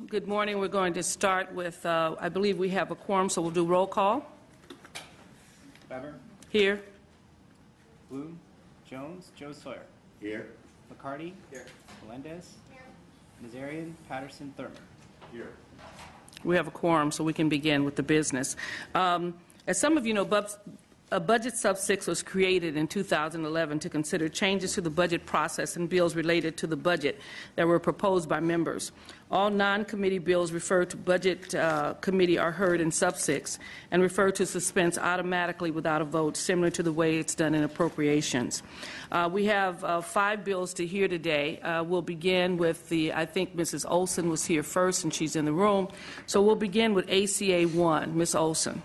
Good morning. We're going to start with, I believe we have a quorum, so we'll do roll call. Weber. Here. Bloom. Jones. Joe Sawyer. Here. McCarty. Here. Melendez. Here. Nazarian. Patterson. Thurman. Here. We have a quorum, so we can begin with the business. As some of you know, Budget Sub-6 was created in 2011 to consider changes to the budget process and bills related to the budget that were proposed by members. All non-committee bills referred to Budget Committee are heard in Sub-6 and referred to suspense automatically without a vote, similar to the way it's done in appropriations. We have 5 bills to hear today. We'll begin with I think Mrs. Olson was here first, and she's in the room. So we'll begin with ACA 1. Ms. Olson.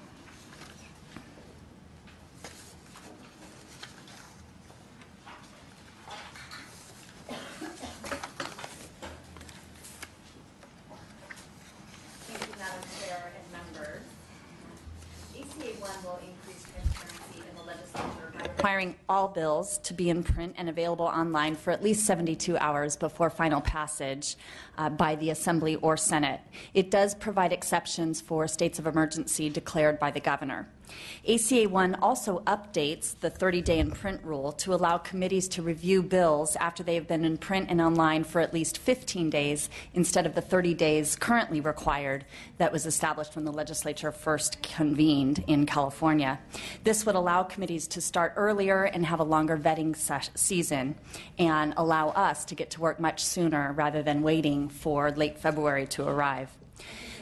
Requiring all bills to be in print and available online for at least 72 hours before final passage by the Assembly or Senate. It does provide exceptions for states of emergency declared by the governor. ACA 1 also updates the 30-day in print rule to allow committees to review bills after they have been in print and online for at least 15 days instead of the 30 days currently required that was established when the legislature first convened in California. This would allow committees to start earlier and have a longer vetting season and allow us to get to work much sooner rather than waiting for late February to arrive.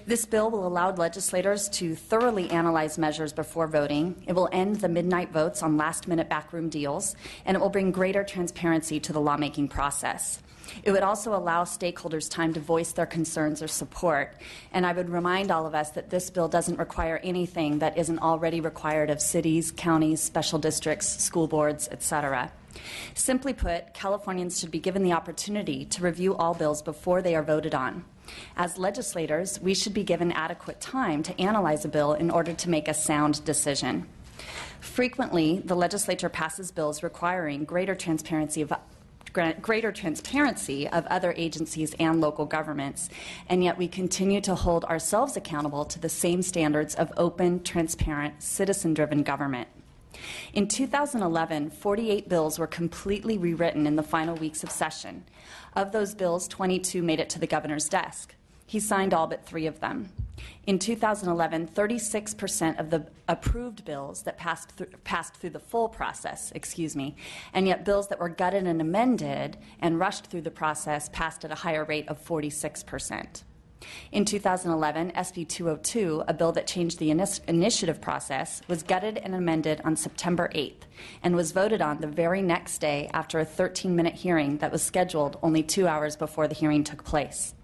This bill will allow legislators to thoroughly analyze measures before voting. It will end the midnight votes on last-minute backroom deals, and it will bring greater transparency to the lawmaking process. It would also allow stakeholders time to voice their concerns or support. And I would remind all of us that this bill doesn't require anything that isn't already required of cities, counties, special districts, school boards, etc. Simply put, Californians should be given the opportunity to review all bills before they are voted on. As legislators, we should be given adequate time to analyze a bill in order to make a sound decision. Frequently, the legislature passes bills requiring greater transparency of other agencies and local governments, and yet we continue to hold ourselves accountable to the same standards of open, transparent, citizen-driven government. In 2011, 48 bills were completely rewritten in the final weeks of session. Of those bills, 22 made it to the governor's desk. He signed all but 3 of them. In 2011, 36% of the approved bills that passed through the full process, and yet bills that were gutted and amended and rushed through the process passed at a higher rate of 46%. In 2011, SB 202, a bill that changed the initiative process, was gutted and amended on September 8th and was voted on the very next day after a 13-minute hearing that was scheduled only 2 hours before the hearing took place.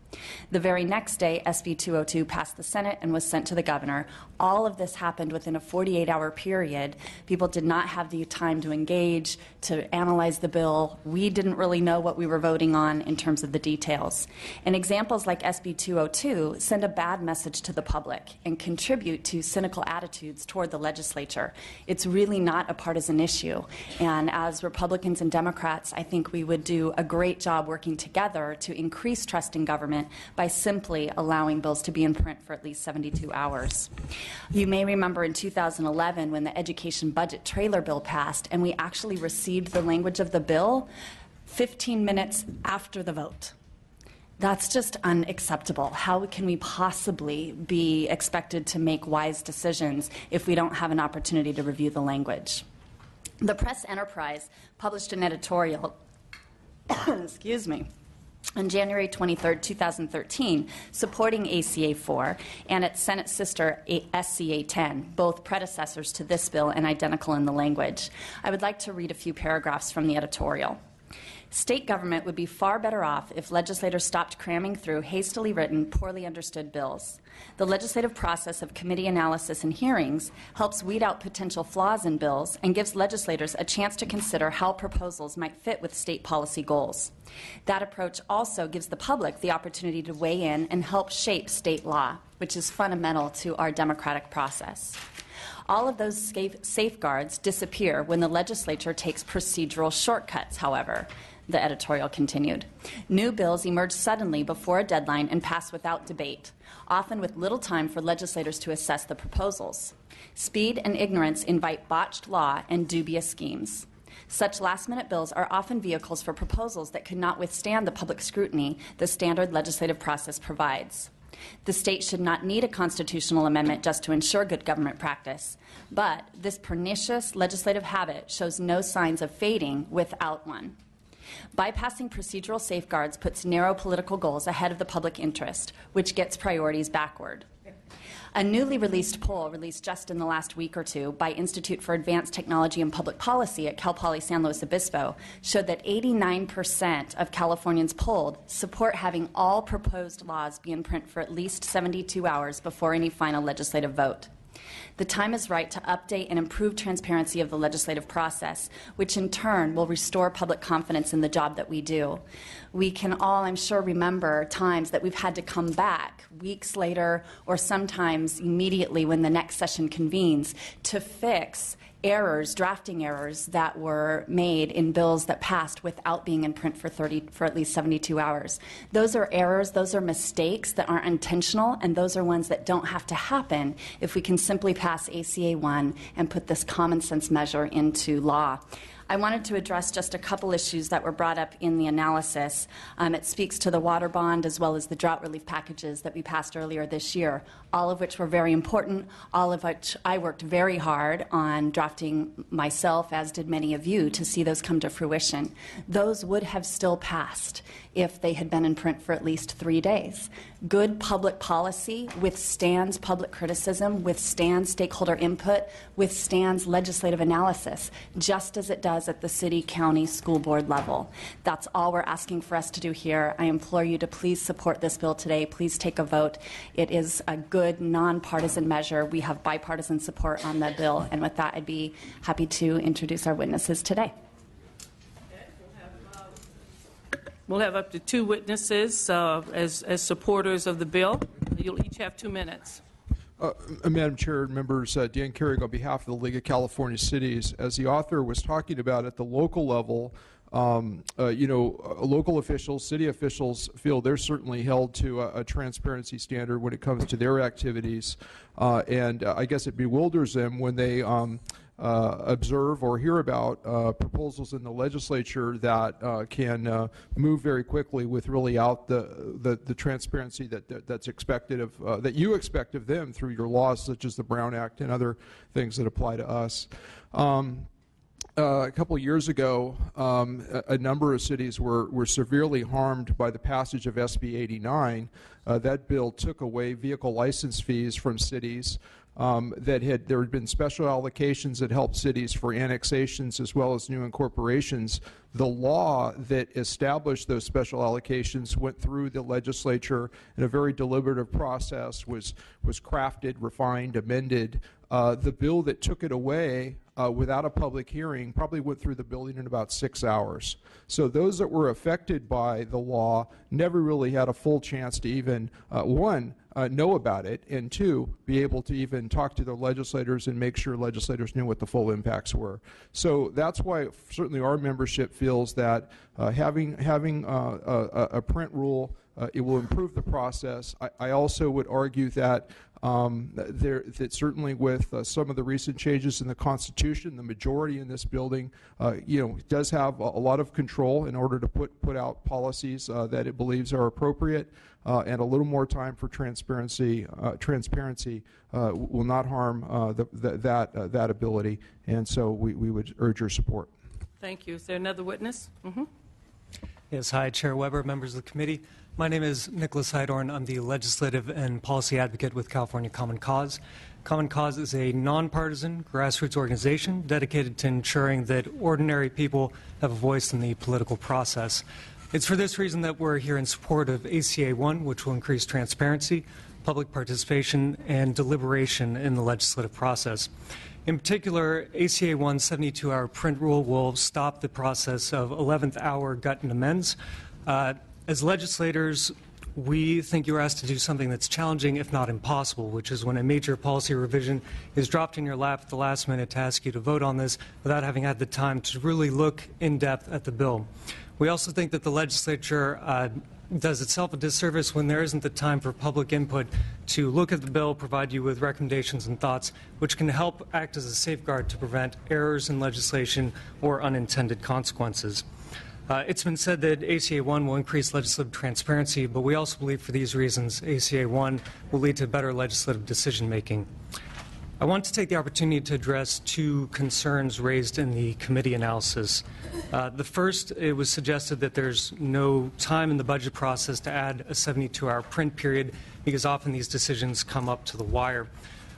The very next day, SB 202 passed the Senate and was sent to the governor. All of this happened within a 48-hour period. People did not have the time to engage, to analyze the bill. We didn't really know what we were voting on in terms of the details. And examples like SB 202 send a bad message to the public and contribute to cynical attitudes toward the legislature. It's really not a partisan issue. And as Republicans and Democrats, I think we would do a great job working together to increase trust in government by simply allowing bills to be in print for at least 72 hours. You may remember in 2011 when the education budget trailer bill passed, and we actually received the language of the bill 15 minutes after the vote. That's just unacceptable. How can we possibly be expected to make wise decisions if we don't have an opportunity to review the language? The Press Enterprise published an editorial, on January 23, 2013, supporting ACA 4 and its Senate sister SCA 10, both predecessors to this bill and identical in the language. I would like to read a few paragraphs from the editorial. State government would be far better off if legislators stopped cramming through hastily written, poorly understood bills. The legislative process of committee analysis and hearings helps weed out potential flaws in bills and gives legislators a chance to consider how proposals might fit with state policy goals. That approach also gives the public the opportunity to weigh in and help shape state law, which is fundamental to our democratic process. All of those safeguards disappear when the legislature takes procedural shortcuts, however. the editorial continued. New bills emerge suddenly before a deadline and pass without debate, often with little time for legislators to assess the proposals. Speed and ignorance invite botched law and dubious schemes. Such last-minute bills are often vehicles for proposals that could not withstand the public scrutiny the standard legislative process provides. The state should not need a constitutional amendment just to ensure good government practice, but this pernicious legislative habit shows no signs of fading without one. Bypassing procedural safeguards puts narrow political goals ahead of the public interest, which gets priorities backward. A newly released poll, released just in the last week or two by Institute for Advanced Technology and Public Policy at Cal Poly San Luis Obispo, showed that 89% of Californians polled support having all proposed laws be in print for at least 72 hours before any final legislative vote. The time is right to update and improve transparency of the legislative process, which in turn will restore public confidence in the job that we do. We can all, I'm sure, remember times that we've had to come back weeks later or sometimes immediately when the next session convenes to fix errors, drafting errors that were made in bills that passed without being in print for at least 72 hours. Those are errors, those are mistakes that aren't intentional, and those are ones that don't have to happen if we can simply pass ACA 1 and put this common sense measure into law. I wanted to address just a couple issues that were brought up in the analysis. It speaks to the water bond as well as the drought relief packages that we passed earlier this year, all of which were very important, all of which I worked very hard on drafting myself, as did many of you, to see those come to fruition. Those would have still passed if they had been in print for at least 3 days. Good public policy withstands public criticism, withstands stakeholder input, withstands legislative analysis, just as it does at the city, county, school board level. That's all we're asking for us to do here. I implore you to please support this bill today. Please take a vote. It is a good, nonpartisan measure. We have bipartisan support on that bill. And with that, I'd be happy to introduce our witnesses today. We'll have up to 2 witnesses as supporters of the bill. You'll each have 2 minutes. Madam Chair and members, Dan Carrig on behalf of the League of California Cities. As the author was talking about at the local level, local officials, city officials feel they're certainly held to a transparency standard when it comes to their activities, and I guess it bewilders them when they observe or hear about proposals in the legislature that can move very quickly with really out the transparency that's expected of that you expect of them through your laws such as the Brown Act and other things that apply to us. A couple of years ago, a number of cities were severely harmed by the passage of SB 89. That bill took away vehicle license fees from cities. There had been special allocations that helped cities for annexations as well as new incorporations. The law that established those special allocations went through the legislature in a very deliberative process, was crafted, refined, amended. The bill that took it away without a public hearing probably went through the building in about 6 hours. So those that were affected by the law never really had a full chance to even, one, know about it, and 2, be able to even talk to their legislators and make sure legislators knew what the full impacts were. So that's why certainly our membership feels that having a print rule, it will improve the process. I also would argue that that certainly with some of the recent changes in the Constitution, the majority in this building, does have a lot of control in order to put out policies that it believes are appropriate, and a little more time for transparency will not harm that ability, and so we would urge your support. Thank you. Is there another witness? Mm-hmm. Yes, hi, Chair Weber, members of the committee. My name is Nicholas Hydorn. I'm the legislative and policy advocate with California Common Cause. Common Cause is a nonpartisan grassroots organization dedicated to ensuring that ordinary people have a voice in the political process. It's for this reason that we're here in support of ACA 1, which will increase transparency, public participation, and deliberation in the legislative process. In particular, ACA 1's 72-hour print rule will stop the process of 11th hour gut and amends. As legislators, we think you're asked to do something that's challenging, if not impossible, which is when a major policy revision is dropped in your lap at the last minute to ask you to vote on this without having had the time to really look in depth at the bill. We also think that the legislature does itself a disservice when there isn't the time for public input to look at the bill, provide you with recommendations and thoughts, which can help act as a safeguard to prevent errors in legislation or unintended consequences. It's been said that ACA 1 will increase legislative transparency, but we also believe for these reasons ACA 1 will lead to better legislative decision-making. I want to take the opportunity to address two concerns raised in the committee analysis. The first, it was suggested that there's no time in the budget process to add a 72-hour print period because often these decisions come up to the wire.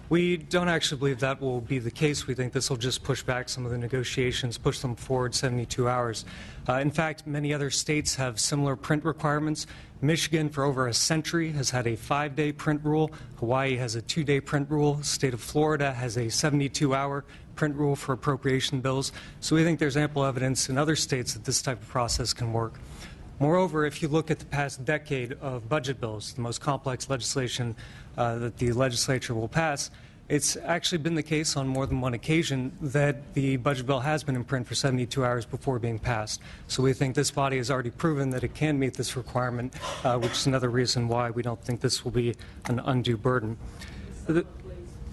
We don't actually believe that will be the case. We think this will just push back some of the negotiations, push them forward 72 hours. In fact, many other states have similar print requirements. Michigan, for over a century, has had a 5-day print rule. Hawaii has a 2-day print rule. The state of Florida has a 72-hour print rule for appropriation bills. So we think there's ample evidence in other states that this type of process can work. Moreover, if you look at the past decade of budget bills, the most complex legislation that the legislature will pass, it's actually been the case on more than one occasion that the budget bill has been in print for 72 hours before being passed. So we think this body has already proven that it can meet this requirement, which is another reason why we don't think this will be an undue burden.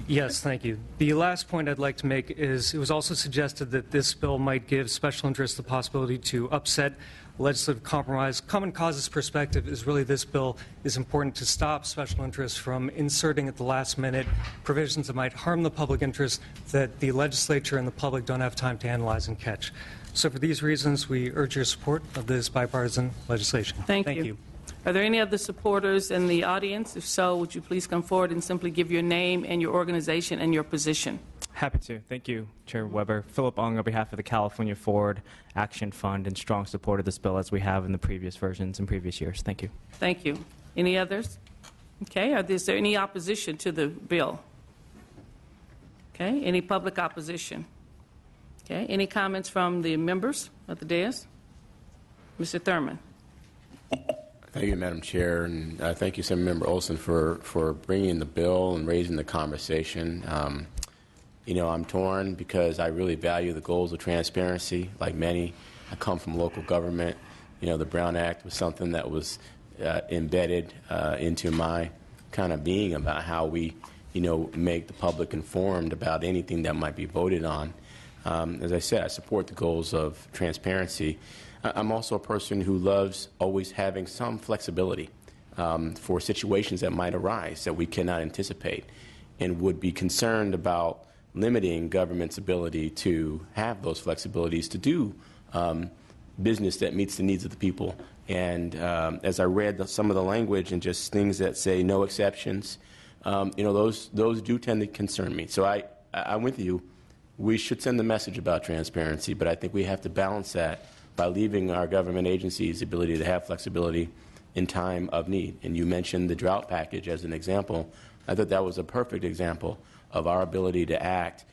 Yes, thank you. The last point I'd like to make is it was also suggested that this bill might give special interests the possibility to upset legislative compromise. Common Cause's perspective is really this bill is important to stop special interests from inserting at the last minute provisions that might harm the public interest that the legislature and the public don't have time to analyze and catch. So for these reasons, we urge your support of this bipartisan legislation. Thank you. Are there any other supporters in the audience? If so, would you please come forward and simply give your name and your organization and your position? Happy to. Thank you, Chair Weber. Philip Ong on behalf of the California Forward Action Fund, in strong support of this bill as we have in the previous versions in previous years. Thank you. Thank you. Any others? Okay. Is there any opposition to the bill? Okay. Any public opposition? Okay. Any comments from the members of the dais? Mr. Thurman. Thank you, Madam Chair, and thank you, Member Olson, for bringing the bill and raising the conversation. You know, I'm torn because I really value the goals of transparency. Like many, I come from local government. You know, the Brown Act was something that was embedded into my kind of being about how we, you know, make the public informed about anything that might be voted on. As I said, I support the goals of transparency. I'm also a person who loves always having some flexibility for situations that might arise that we cannot anticipate, and would be concerned about limiting government's ability to have those flexibilities to do business that meets the needs of the people. And as I read some of the language and just things that say no exceptions, you know, those do tend to concern me. So I'm with you. We should send the message about transparency, but I think we have to balance that by leaving our government agencies the ability to have flexibility in time of need. And you mentioned the drought package as an example. I thought that was a perfect example of our ability to act,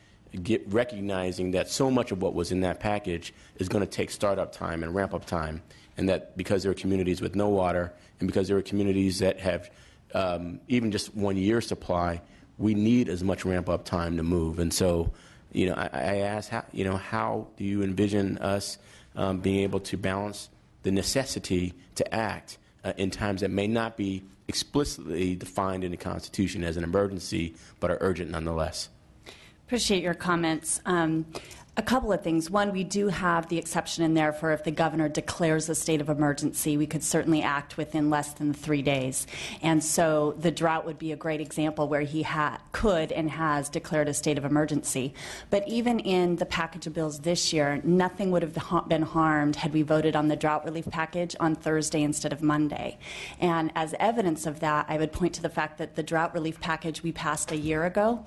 recognizing that so much of what was in that package is going to take startup time and ramp-up time, and that because there are communities with no water and because there are communities that have even just 1 year supply, we need as much ramp-up time to move. And so, you know, I asked, how do you envision us being able to balance the necessity to act in times that may not be explicitly defined in the Constitution as an emergency, but are urgent nonetheless? Appreciate your comments. A couple of things. One, we do have the exception in there for if the governor declares a state of emergency, we could certainly act within less than 3 days. And so the drought would be a great example where he could and has declared a state of emergency. But even in the package of bills this year, nothing would have been harmed had we voted on the drought relief package on Thursday instead of Monday. And as evidence of that, I would point to the fact that the drought relief package we passed a year ago,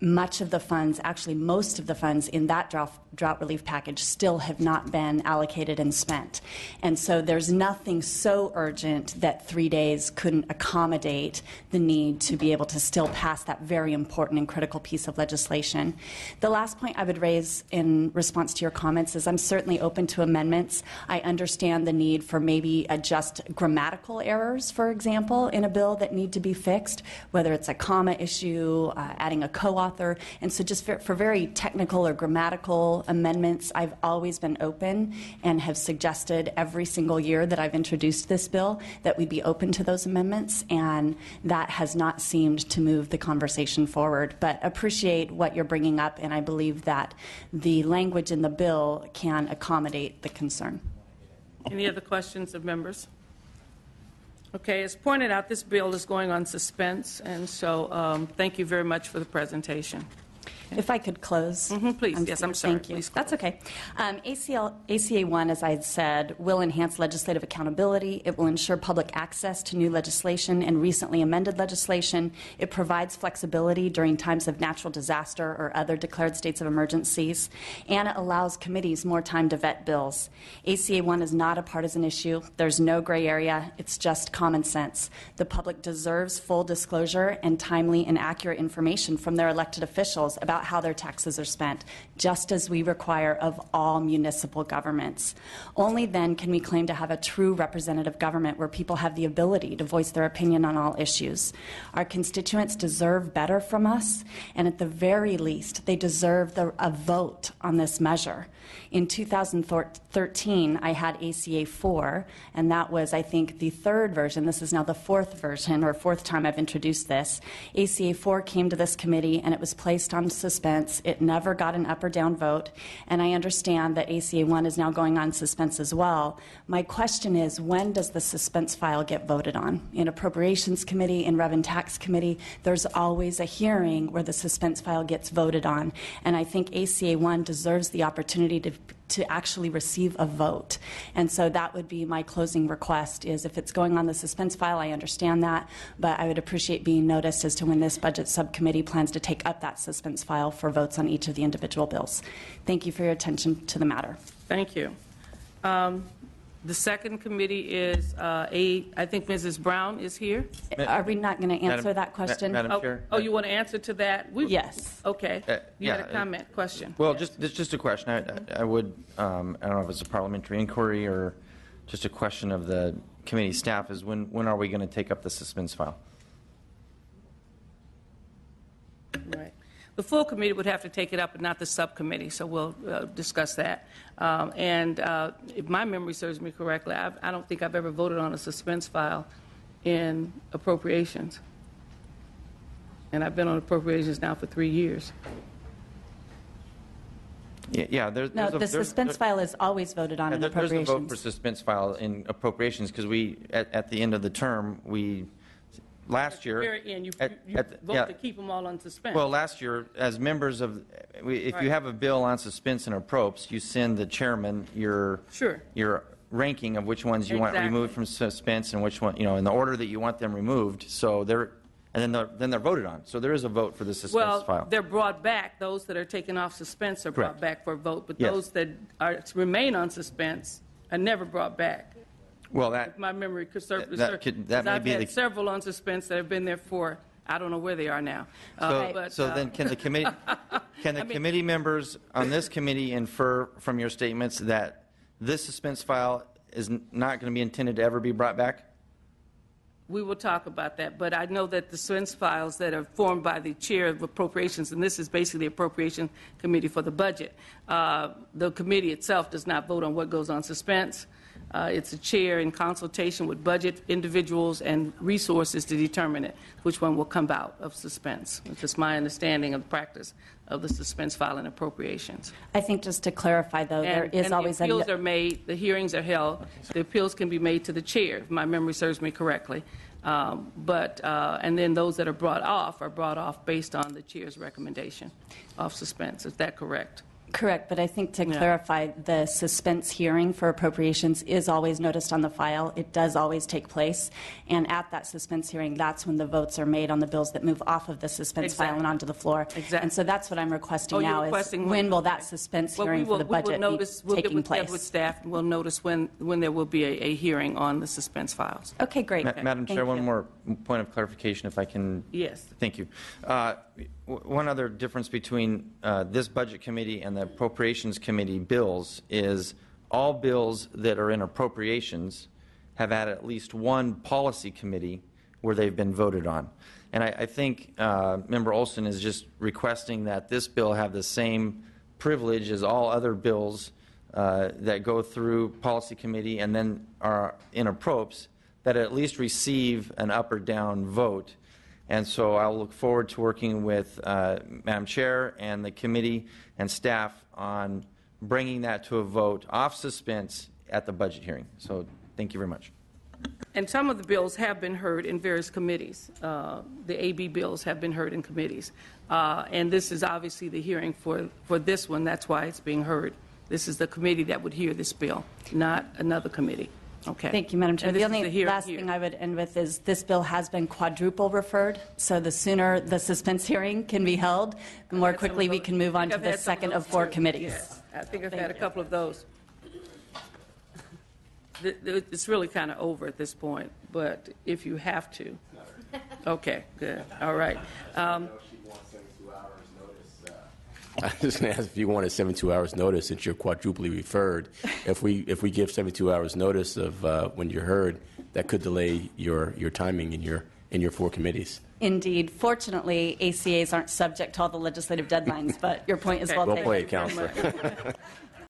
much of the funds, actually most of the funds in that drought relief package still have not been allocated and spent. And so there's nothing so urgent that 3 days couldn't accommodate the need to be able to still pass that very important and critical piece of legislation. The last point I would raise in response to your comments is I'm certainly open to amendments. I understand the need for maybe just grammatical errors, for example, in a bill that need to be fixed, whether it's a comma issue, adding a co-author co-author. And so just for very technical or grammatical amendments, I've always been open and have suggested every single year that I've introduced this bill that we'd be open to those amendments, and that has not seemed to move the conversation forward. But appreciate what you're bringing up, and I believe that the language in the bill can accommodate the concern. Any other questions of members? Okay, as pointed out, this bill is going on suspense, and so thank you very much for the presentation. If I could close. Please. Yes, I'm sorry. Thank you. Please That's okay. ACA 1, as I had said, will enhance legislative accountability. It will ensure public access to new legislation and recently amended legislation. It provides flexibility during times of natural disaster or other declared states of emergencies. And it allows committees more time to vet bills. ACA 1 is not a partisan issue. There's no gray area. It's just common sense. The public deserves full disclosure and timely and accurate information from their elected officials about how their taxes are spent, just as we require of all municipal governments. Only then can we claim to have a true representative government where people have the ability to voice their opinion on all issues. Our constituents deserve better from us, and at the very least, they deserve a vote on this measure. In 2013, I had ACA 4, and that was, I think, the third version. This is now the fourth version, or fourth time I've introduced this. ACA 4 came to this committee, and it was placed on suspense. It never got an up or down vote, and I understand that ACA 1 is now going on suspense as well. My question is, when does the suspense file get voted on? In Appropriations Committee, in Rev and Tax Committee, there's always a hearing where the suspense file gets voted on, and I think ACA 1 deserves the opportunity to actually receive a vote. And so that would be my closing request, is if it's going on the suspense file, I understand that, but I would appreciate being noticed as to when this budget subcommittee plans to take up that suspense file for votes on each of the individual bills. Thank you for your attention to the matter. Thank you. The second committee is, I think Mrs. Brown is here. Are we not going to answer that question? Madam Chair? Oh, you want to answer to that? Yes. Okay. You yeah, had a comment, question. Well, just a question. I would, I don't know if it's a parliamentary inquiry or just a question of the committee staff, is when are we going to take up the suspense file? Right. The full committee would have to take it up, but not the subcommittee, so we'll discuss that. If my memory serves me correctly, I don't think I've ever voted on a suspense file in appropriations. And I've been on appropriations now for 3 years. Yeah, No, the suspense file is always voted on in appropriations. There's a vote for suspense file in appropriations because we, at the end of the term, last year, At the very end, you vote to keep them all on suspense. Well, last year, as members of, if you have a bill on suspense and appropes, you send the chairman your ranking of which ones you want removed from suspense and which one, in the order that you want them removed. So then they're voted on. So there is a vote for the suspense file. Well, they're brought back. Those that are taken off suspense are Correct. brought back for a vote, but Yes. those that remain on suspense are never brought back. Well, If my memory could serve, that may I've be had the several on suspense that have been there for, I don't know where they are now. Then can the committee, committee members on this committee infer from your statements that this suspense file is not going to be intended to ever be brought back? We will talk about that, but I know that the suspense files that are formed by the chair of appropriations, and this is basically the appropriation committee for the budget, the committee itself does not vote on what goes on suspense. It's a chair in consultation with budget individuals and resources to determine it, which one will come out of suspense. It's just my understanding of the practice of the suspense file and appropriations. I think just to clarify, though, there is always the appeals are made, the hearings are held, the appeals can be made to the chair, if my memory serves me correctly. And then those that are brought off based on the chair's recommendation of suspense. Is that correct? Correct, but I think to clarify, the suspense hearing for appropriations is always noticed on the file. It does always take place, and at that suspense hearing, that's when the votes are made on the bills that move off of the suspense file and onto the floor. Exactly. And so that's what I'm requesting now, is requesting when will that suspense hearing for the budget be taking We'll place? get with staff, and we'll notice when there will be a hearing on the suspense files. Okay, great. Madam Chair, Thank one you. more point of clarification, if I can. Yes. Thank you. One other difference between this Budget Committee and the Appropriations Committee bills is all bills that are in appropriations have had at least one policy committee where they've been voted on. And I think Member Olson is just requesting that this bill have the same privilege as all other bills that go through Policy Committee and then are in approps, that at least receive an up or down vote. And so I'll look forward to working with Madam Chair and the committee and staff on bringing that to a vote off suspense at the budget hearing. So thank you very much. And some of the bills have been heard in various committees. The AB bills have been heard in committees. And this is obviously the hearing for this one. That's why it's being heard. This is the committee that would hear this bill, not another committee. Okay. Thank you, Madam Chair. And The only last thing I would end with is this bill has been quadruple referred, so the sooner the suspense hearing can be held, the more quickly we can move on to the second of 4 committees. Yes, I think I've had a couple of those. It's really kind of over at this point, but if you have to. Okay, good. All right. I was just going to ask if you wanted 72 hours notice since you're quadruply referred. If we give 72 hours notice of when you're heard, that could delay your timing in your 4 committees. Indeed. Fortunately, ACAs aren't subject to all the legislative deadlines, but your point is well taken. Well played, Counselor.